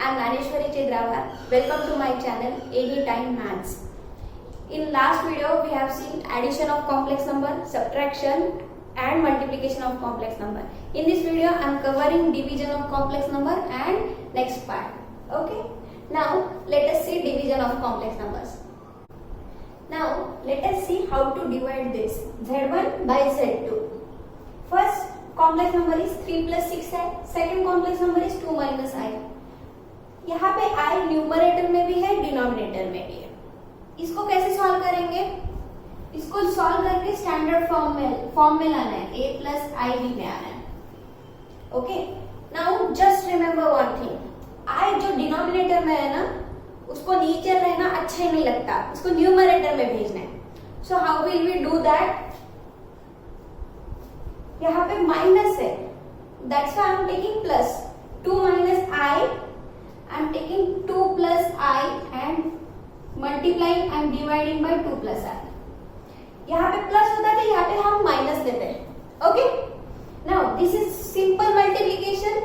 I'm Naneshwari Chedrawar. Welcome to my channel AD Time Maths. In last video, we have seen addition of complex number, subtraction and multiplication of complex number. In this video, I am covering division of complex number and next part. Okay. Now, let us see division of complex numbers. Now, let us see how to divide this Z1 by Z2. First complex number is 3 plus 6 है. Second complex number is 2 minus I. यहाँ पे I numerator में भी है, denominator में भी है. इसको कैसे सॉल्व करेंगे? इसको सॉल्व करके स्टैंडर्ड फॉर्म में लाना है. A plus IB में आना है. Okay. Now just remember one thing. I जो डिनोमिनेटर में है ना, उसको नीचे रहना अच्छा ही नहीं लगता. उसको न्यूमरेटर में भेजना है. So how will we do that? यहाँ पे माइनस है. That's why I am taking plus. 2 minus I. I am taking 2 plus I and multiplying and dividing by 2 plus I. यहाँ पे प्लस होता था, यहाँ पे हम माइनस लेते हैं. Okay. Now this is simple multiplication.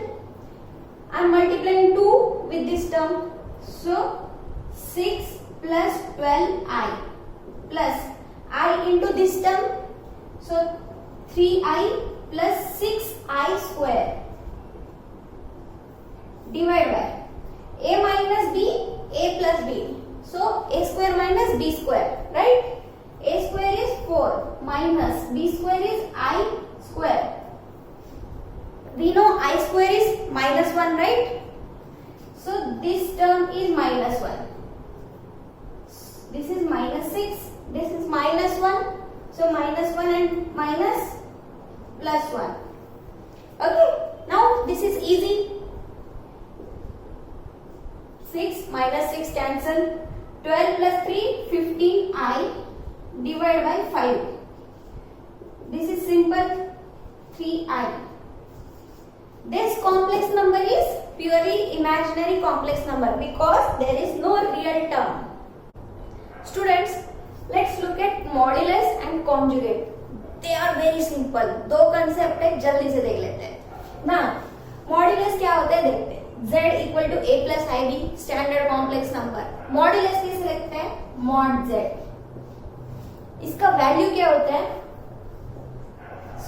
I am multiplying 2 with this term. So 6 plus 12I plus I into this term. So 3I plus 6I square divide by A minus B, A plus B. So A square minus B square, right? A square is 4 minus B square is I square. We know I square is minus 1, right? So this term is minus 1. This is minus 6. This is minus 1. So minus 1 and minus plus 1. Okay. Now this is easy. 6 minus 6 cancel. 12 plus 3, 15I divided by 5. This is simple. 3I. This complex number is purely imaginary complex number because there is no real term. Students, let's look at modulus and conjugate. They are very simple. दो concept है, जल्दी से देख लेते हैं ना. Modulus क्या होता है देखते हैं. Z equal to A plus IB standard complex number. Modulus किसे लिखते हैं? Mod Z. इसका वैल्यू क्या होता है?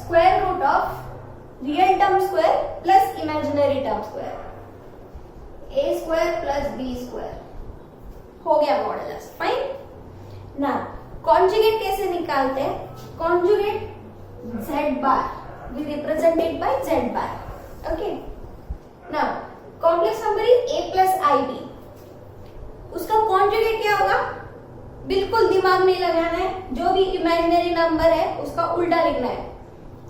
Square root of real term square plus imaginary term square. A square plus B square हो गया मॉड्यूलस. फाइन. ना कॉन्जुगेट कैसे निकालते हैं? Conjugate Z bar we represent it by Z bar. Okay. Now complex number is A plus IB. उसका conjugate क्या होगा? बिल्कुल दिमाग नहीं लगाना है. जो भी इमेजिनरी नंबर है उसका उल्टा लिखना है.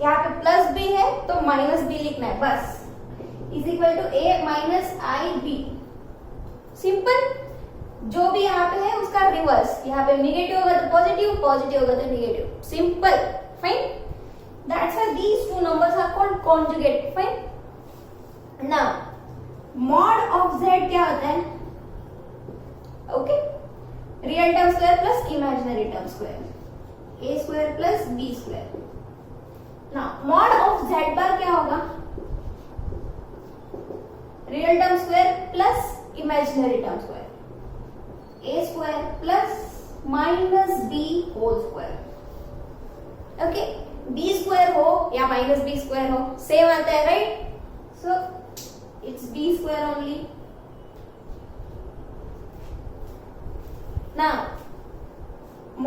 यहाँ पे प्लस बी है तो माइनस बी लिखना है बस. Is equal to A minus IB. Simple. जो भी यहाँ पे है उसका रिवर्स. यहाँ पे निगेटिव होगा तो पॉजिटिव, पॉजिटिव होगा तो negative. Simple. Fine. That's why these two numbers are called conjugate. Fine. Now mod of Z क्या होता है? Okay. Real term square plus imaginary term square. A square plus B square. Now mod of Z bar क्या होगा? Real term square plus imaginary term square. A square plus minus B whole square. Okay. B square हो या minus B square हो same आता है, right? So it's B square only. Now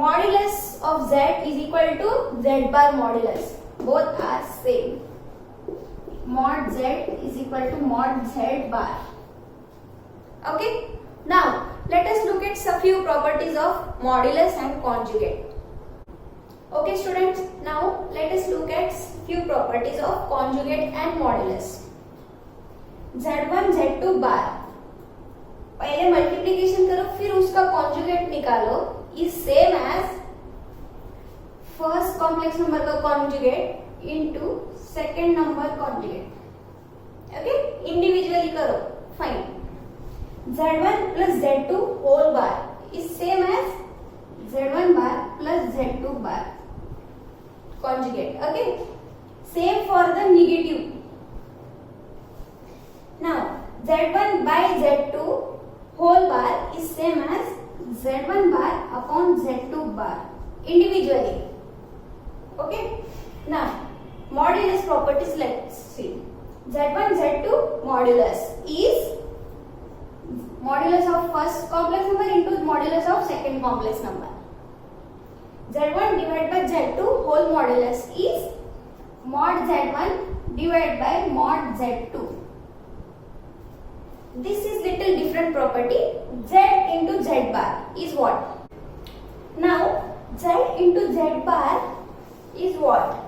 modulus of Z is equal to Z bar modulus. Both are same. Mod Z is equal to mod Z bar. Okay. Now let us look at some few properties of modulus and conjugate. Okay students, now let us look at few properties of conjugate and modulus. Z1 Z2 bar. पहले multiplication करो फिर उसका conjugate निकालो. Is same as first complex number का conjugate into second number conjugate. Okay. Individually करो. Fine. Z1 plus Z2 whole bar is same as Z1 bar plus Z2 bar conjugate. Okay. Same for the negative. Now Z1 by Z2 whole bar is same as Z1 bar upon Z2 bar individually. Okay. Now, modulus properties, let's see. Z1, Z2 modulus is modulus of first complex number into modulus of second complex number. Z1 divided by Z2 whole modulus is mod Z1 divided by mod Z2. This is little different property. Z into Z bar is what? Now, Z into Z bar is what?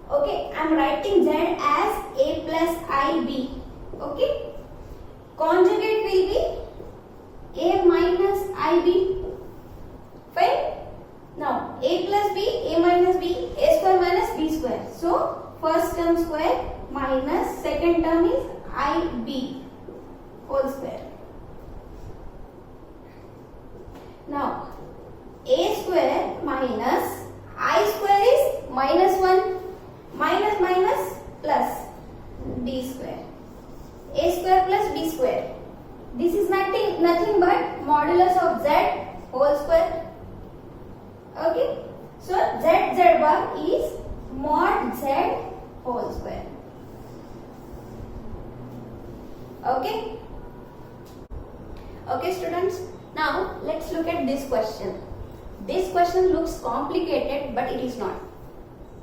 Okay, I am writing Z as A plus IB. Okay. Conjugate will be A minus IB. Fine. Now, A plus B, A minus B, A square minus B square. So, first term square minus second term is IB whole square. Now, A square minus I square is minus 1 minus minus plus B square. A square plus B square. This is nothing but modulus of Z whole square. Okay. So, Z bar is mod Z whole square. Okay. Okay students. Now, let's look at this question. This question looks complicated, but it is not.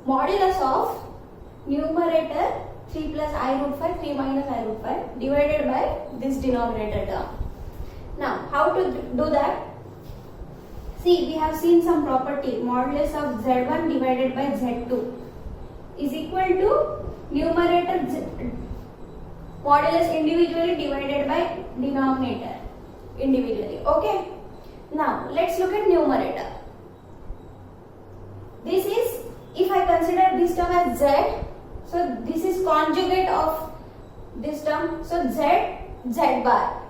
Modulus of numerator 3 plus I root 5, 3 minus I root 5 divided by this denominator term. Now, how to do that? See, we have seen some property. Modulus of Z1 divided by Z2 is equal to numerator modulus individually divided by denominator individually. Okay. Now, let's look at numerator. This is, if I consider this term as Z, so this is conjugate of this term. So, Z bar.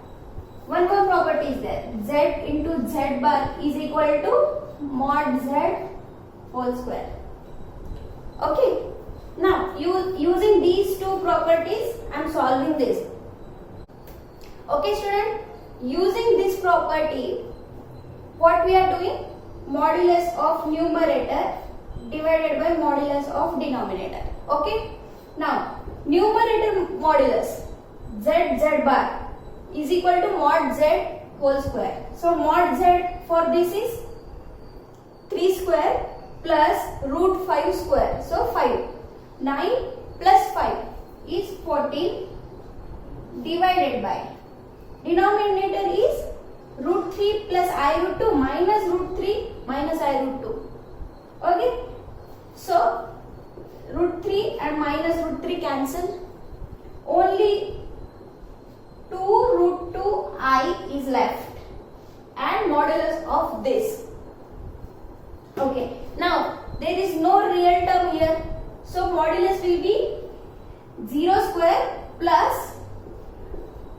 One more property is there. Z into Z bar is equal to mod Z whole square. Okay. Now, using these two properties, I am solving this. Okay student, using this property, what we are doing? Modulus of numerator divided by modulus of denominator. Okay. Now, numerator modulus Z bar is equal to mod Z whole square. So, mod Z for this is 3 square plus root 5 square. So, 5. 9 plus 5 is 14 divided by denominator is root 3 plus I root 2 minus root 3 minus I root 2. Okay. So, root 3 and minus root 3 cancel. Only 2 root 2 I is left and modulus of this. Okay. Now, there is no real term here. So, modulus will be 0 square plus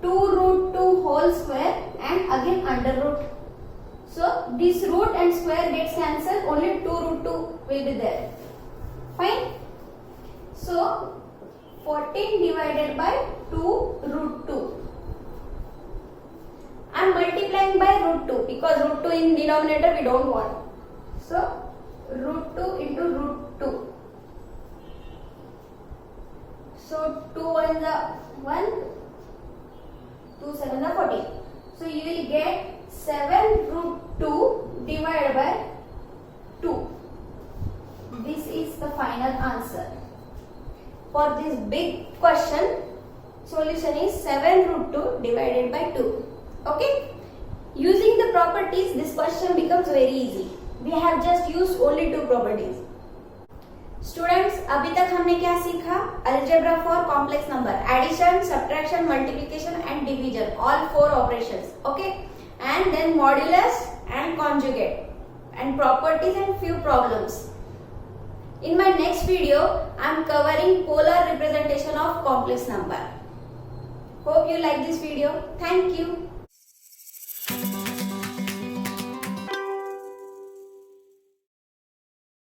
2 root 2 whole square and again under root. So, this root and square gets cancelled, only 2 root 2 will be there. Fine. So, 14 divided by 2 root 2. I am multiplying by root 2 because root 2 in denominator we don't want. So, root 2 into root 2. So, 2 1 is 1, 2 7 is 14. So, you will get 7 root 2 divided by 2. This is the final answer. For this big question, solution is 7 root 2 divided by 2. Okay? Using the properties, this question becomes very easy. We have just used only 2 properties. Students, अभी तक हमने क्या सीखा? Algebra for complex number, addition, subtraction, multiplication and division, all 4 operations. Okay, and then modulus and conjugate and properties and few problems. In my next video, I am covering polar representation of complex number. Hope you like this video. Thank you.